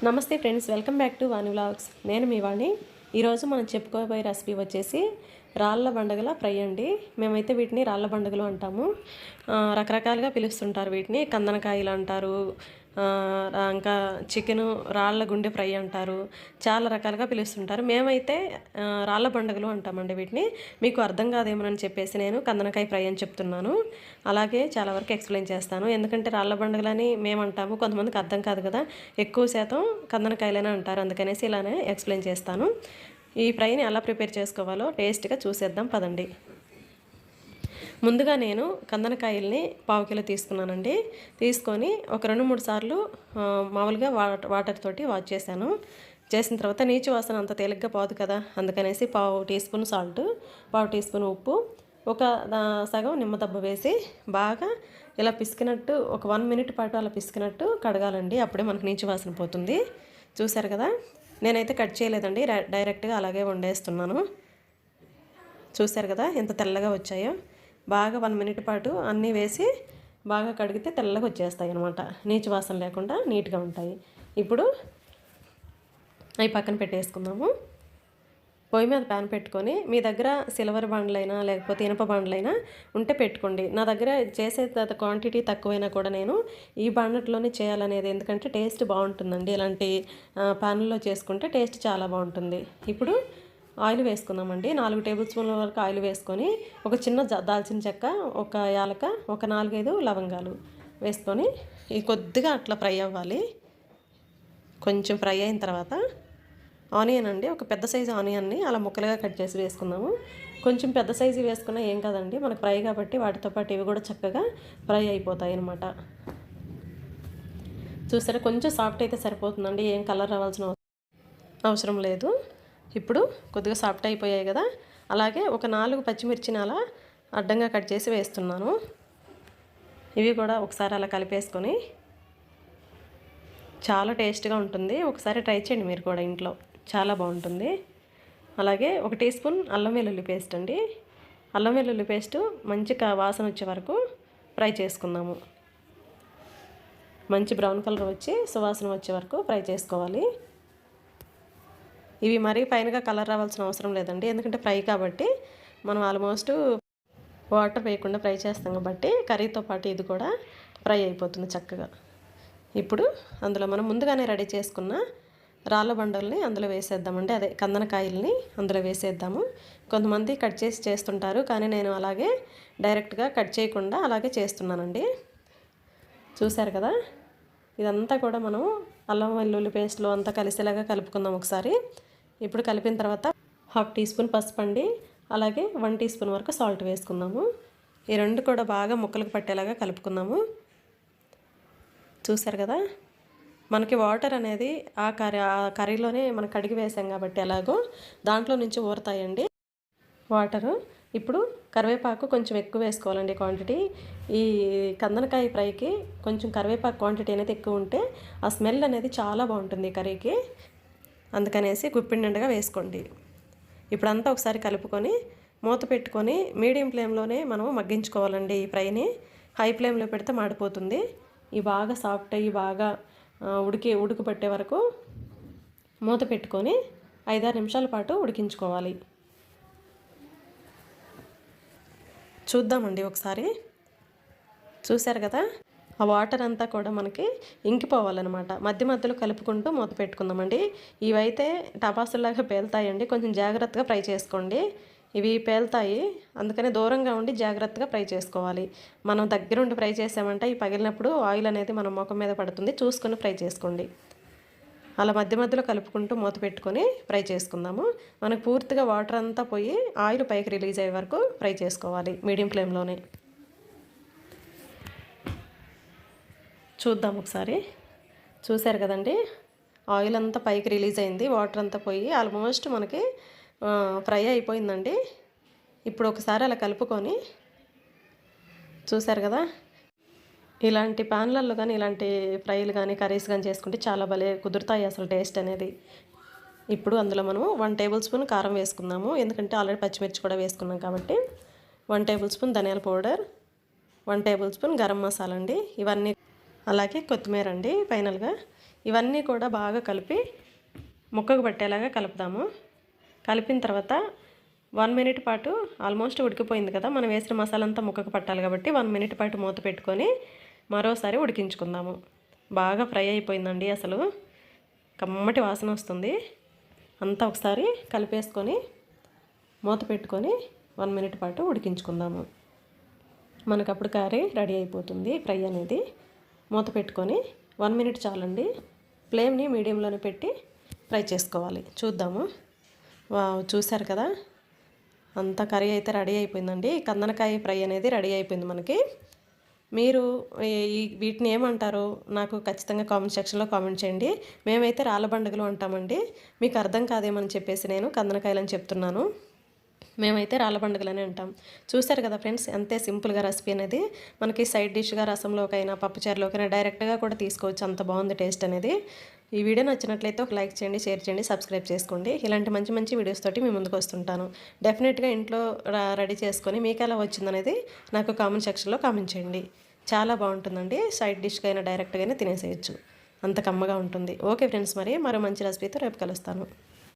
నమస్తే friends, welcome back to Vani vlogs. నేను మీ వాణి. ఈరోజు మనం చెప్పుకోబోయే రెసిపీ వచ్చేసి రాళ్ళ బండగల ఫ్రై అండి. మేమైతే వీటిని రాళ్ళ బండగలు అంటాము. రకరకాలుగా పిలుస్తుంటారు వీటిని. కందనకాయలు అంటారు, ఇంకా చికెను రాళ్ళ గుండె ఫ్రై అంటారు, చాలా రకాలుగా పిలుస్తుంటారు. మేమైతే రాళ్ళ బండగలు అంటామండి వీటిని. మీకు అర్థం కాదేమోనని చెప్పేసి నేను కందనకాయ ఫ్రై అని చెప్తున్నాను. అలాగే చాలా వరకు ఎక్స్ప్లెయిన్ చేస్తాను, ఎందుకంటే రాళ్ళ బండగలని మేము అంటాము, కొంతమందికి అర్థం కాదు కదా, ఎక్కువ శాతం కందనకాయలనే అంటారు. అందుకనేసి ఇలానే ఎక్స్ప్లెయిన్ చేస్తాను. ఈ ఫ్రైని ఎలా ప్రిపేర్ చేసుకోవాలో టేస్ట్గా చూసేద్దాం పదండి. ముందుగా నేను కందనకాయల్ని 1/2 కిలో తీసుకున్నానండి. తీసుకొని ఒక 2-3 సార్లు మామూలుగా వాటర్ తోటి వాష్ చేశాను. చేసిన తర్వాత నీచు వాసన అంత తేలిగ్గా పోదు కదా, అందుకనేసి 1/2 teaspoon salt, 1/2 teaspoon ఉప్పు, ఒక సగం నిమ్మదబ్బ వేసి బాగా ఇలా పిసికినట్టు ఒక 1 మినిట్ పాటు అలా పిసికినట్టు కడగాలండి. అప్పుడే మనకు నీచు వాసన పోతుంది. చూసారు కదా, నేనైతే కట్ చేయలేదండి, డైరెక్ట్గా అలాగే వండేస్తున్నాను. చూసారు కదా ఎంత తెల్లగా వచ్చాయో. బాగా 1 మినిట్ పాటు అన్నీ వేసి బాగా కడిగితే తెల్లగా వచ్చేస్తాయి అన్నమాట. నీచు వాసన లేకుండా నీట్గా ఉంటాయి. ఇప్పుడు అవి పక్కన పెట్టేసుకుందాము. పొయ్యి మీద ప్యాన్ పెట్టుకొని, మీ దగ్గర సిల్వర్ బండ్లైనా లేకపోతే ఇనప బండ్లైనా ఉంటే పెట్టుకోండి. నా దగ్గర చేసే క్వాంటిటీ తక్కువైనా కూడా నేను ఈ బండట్లోనే చేయాలనేది, ఎందుకంటే టేస్ట్ బాగుంటుందండి. ఇలాంటి ప్యాన్లో చేసుకుంటే టేస్ట్ చాలా బాగుంటుంది. ఇప్పుడు ఆయిల్ వేసుకుందామండి. 4 టేబుల్ స్పూన్ల వరకు ఆయిల్ వేసుకొని, ఒక చిన్న దాల్చిన చెక్క, ఒక యాలక, ఒక 4-5 లవంగాలు వేసుకొని ఇది కొద్దిగా అట్లా ఫ్రై అవ్వాలి. కొంచెం ఫ్రై అయిన తర్వాత ఆనియన్ అండి, ఒక పెద్ద సైజు ఆనియన్ని అలా ముక్కలుగా కట్ చేసి వేసుకుందాము. కొంచెం పెద్ద సైజు వేసుకున్నా ఏం కాదండి, మనకు ఫ్రై కాబట్టి వాటితో పాటు ఇవి కూడా చక్కగా ఫ్రై అయిపోతాయి అన్నమాట. చూసారా, కొంచెం సాఫ్ట్ అయితే సరిపోతుందండి, ఏం కలర్ రావాల్సిన అవసరం లేదు. ఇప్పుడు కొద్దిగా సాఫ్ట్ అయిపోయాయి కదా, అలాగే ఒక 4 పచ్చిమిర్చిని అలా అడ్డంగా కట్ చేసి వేస్తున్నాను. ఇవి కూడా ఒకసారి అలా కలిపేసుకొని, చాలా టేస్ట్గా ఉంటుంది. ఒకసారి ట్రై చేయండి మీరు కూడా ఇంట్లో, చాలా బాగుంటుంది. అలాగే 1 టీ స్పూన్ అల్లం వెల్లుల్లి పేస్ట్ అండి. అల్లం వెల్లుల్లి పేస్ట్ మంచిగా వాసన వచ్చే వరకు ఫ్రై చేసుకుందాము. మంచి బ్రౌన్ కలర్ వచ్చి సువాసన వచ్చే వరకు ఫ్రై చేసుకోవాలి. ఇవి మరీ పైనగా కలర్ రావాల్సిన అవసరం లేదండి, ఎందుకంటే ఫ్రై కాబట్టి మనం ఆల్మోస్ట్ వాటర్ వేయకుండా ఫ్రై చేస్తాం కాబట్టి కర్రీతో పాటు ఇది కూడా ఫ్రై అయిపోతుంది చక్కగా. ఇప్పుడు అందులో మనం ముందుగానే రెడీ చేసుకున్న రాళ్ళ బండల్ని అందులో వేసేద్దామండి, అదే కందనకాయల్ని అందులో వేసేద్దాము. కొంతమంది కట్ చేసి చేస్తుంటారు, కానీ నేను అలాగే డైరెక్ట్గా కట్ చేయకుండా అలాగే చేస్తున్నానండి. చూశారు కదా, ఇదంతా కూడా మనం అల్లం వెల్లుల్లి పేస్ట్లో అంతా కలిసేలాగా కలుపుకుందాం ఒకసారి. ఇప్పుడు కలిపిన తర్వాత 1/2 టీ స్పూన్ పసుపు అండి, అలాగే 1 టీ స్పూన్ వరకు సాల్ట్ వేసుకుందాము. ఈ రెండు కూడా బాగా ముక్కలకు పట్టేలాగా కలుపుకుందాము. చూసారు కదా, మనకి వాటర్ అనేది ఆ కర్రీలోనే మనం కడిగి వేసాం కాబట్టి ఎలాగో దాంట్లో నుంచి ఊరుతాయండి వాటరు. ఇప్పుడు కరివేపాకు కొంచెం ఎక్కువ వేసుకోవాలండి క్వాంటిటీ. ఈ కందనకాయ ఫ్రైకి కొంచెం కరివేపాకు క్వాంటిటీ అనేది ఎక్కువ ఉంటే ఆ స్మెల్ అనేది చాలా బాగుంటుంది ఈ కర్రీకి, అందుకనేసి గుప్పిడి నిండుగా వేసుకోండి. ఇప్పుడంతా ఒకసారి కలుపుకొని మూత పెట్టుకొని మీడియం ఫ్లేమ్లోనే మనం మగ్గించుకోవాలండి ఈ ఫ్రైని. హై ఫ్లేమ్లో పెడితే మాడిపోతుంది. ఇవి బాగా సాఫ్ట్ అయ్యి బాగా ఉడుకు పట్టే వరకు మూత పెట్టుకొని 5-6 నిమిషాల పాటు ఉడికించుకోవాలి. చూద్దామండి ఒకసారి. చూశారు కదా, ఆ వాటర్ అంతా కూడా మనకి ఇంకిపోవాలన్నమాట. మధ్య మధ్యలో కలుపుకుంటూ మూత పెట్టుకుందామండి. ఇవైతే టపాసుల్లాగా పేలుతాయండి, కొంచెం జాగ్రత్తగా ఫ్రై చేసుకోండి. ఇవి పేలుతాయి, అందుకని దూరంగా ఉండి జాగ్రత్తగా ఫ్రై చేసుకోవాలి. మనం దగ్గరుండి ఫ్రై చేసామంటే ఈ పగిలినప్పుడు ఆయిల్ అనేది మన ముఖం మీద పడుతుంది, చూసుకొని ఫ్రై చేసుకోండి. అలా మధ్య మధ్యలో కలుపుకుంటూ మూత పెట్టుకొని ఫ్రై చేసుకుందాము. మనకు పూర్తిగా వాటర్ అంతా పోయి ఆయిల్ పైకి రిలీజ్ అయ్యే వరకు ఫ్రై చేసుకోవాలి మీడియం ఫ్లేమ్లోనే. చూద్దాం ఒకసారి. చూశారు కదండి, ఆయిల్ అంతా పైకి రిలీజ్ అయింది, వాటర్ అంతా పోయి ఆల్మోస్ట్ మనకి ఫ్రై అయిపోయిందండి. ఇప్పుడు ఒకసారి అలా కలుపుకొని, చూశారు కదా, ఇలాంటి ప్యాన్లలో కానీ ఇలాంటి ఫ్రైలు కానీ కర్రీస్ కానీ చేసుకుంటే చాలా భలే కుదురుతాయి అసలు టేస్ట్ అనేది. ఇప్పుడు అందులో మనం 1 టేబుల్ స్పూన్ కారం వేసుకుందాము, ఎందుకంటే ఆల్రెడీ పచ్చిమిర్చి కూడా వేసుకున్నాం కాబట్టి. 1 టేబుల్ స్పూన్ ధనియాల powder, 1 table spoon garam masala అండి, ఇవన్నీ. అలాగే కొత్తిమీర అండి ఫైనల్గా. ఇవన్నీ కూడా బాగా కలిపి ముక్కకు పట్టేలాగా కలుపుదాము. కలిపిన తర్వాత 1 మినిట్ పాటు ఆల్మోస్ట్ ఉడికిపోయింది కదా, మనం వేసిన మసాలా అంతా ముక్కకు పట్టాలి కాబట్టి 1 మినిట్ పాటు మూత పెట్టుకొని మరోసారి ఉడికించుకుందాము. బాగా ఫ్రై అయిపోయిందండి, అసలు కమ్మటి వాసన వస్తుంది. అంతా ఒకసారి కలిపేసుకొని మూత పెట్టుకొని 1 మినిట్ పాటు ఉడికించుకుందాము. మనకు అప్పుడు కర్రీ రెడీ అయిపోతుంది. ఫ్రై అనేది మూత పెట్టుకొని 1 మినిట్ చాలండి. ఫ్లేమ్ని మీడియంలోనే పెట్టి ఫ్రై చేసుకోవాలి. చూద్దాము. చూశారు కదా, అంతా కర్రీ అయితే రెడీ అయిపోయిందండి. కందనకాయ ఫ్రై అనేది రెడీ అయిపోయింది మనకి. మీరు వీటిని ఏమంటారో నాకు ఖచ్చితంగా కామెంట్ సెక్షన్లో కామెంట్ చేయండి. మేమైతే రాళ్ళబండగలు అంటామండి. మీకు అర్థం కాదేమని చెప్పేసి నేను కందనకాయలని చెప్తున్నాను. మేమైతే రాళ్ళబండగలని అంటాం. చూశారు కదా ఫ్రెండ్స్, అంతే సింపుల్గా రెసిపీ అనేది. మనకి సైడ్ డిష్గా రసంలోకైనా పప్పుచారులోకైనా డైరెక్ట్గా కూడా తీసుకోవచ్చు. అంత బాగుంది టేస్ట్ అనేది. ఈ వీడియో నచ్చినట్లయితే ఒక లైక్ చేయండి, షేర్ చేయండి, సబ్స్క్రైబ్ చేసుకోండి. ఇలాంటి మంచి మంచి వీడియోస్ తోటి మీ ముందుకు వస్తుంటాను. డెఫినెట్గా ఇంట్లో రెడీ చేసుకొని మీకు ఎలా వచ్చిందనేది నాకు కామెంట్ సెక్షన్లో కామెంట్ చేయండి. చాలా బాగుంటుందండి. సైడ్ డిష్గా అయినా డైరెక్ట్గా అయినా తినేసేయచ్చు. అంత కమ్మగా ఉంటుంది. ఓకే ఫ్రెండ్స్, మరో మంచి రెసిపీతో రేపు కలుస్తాను.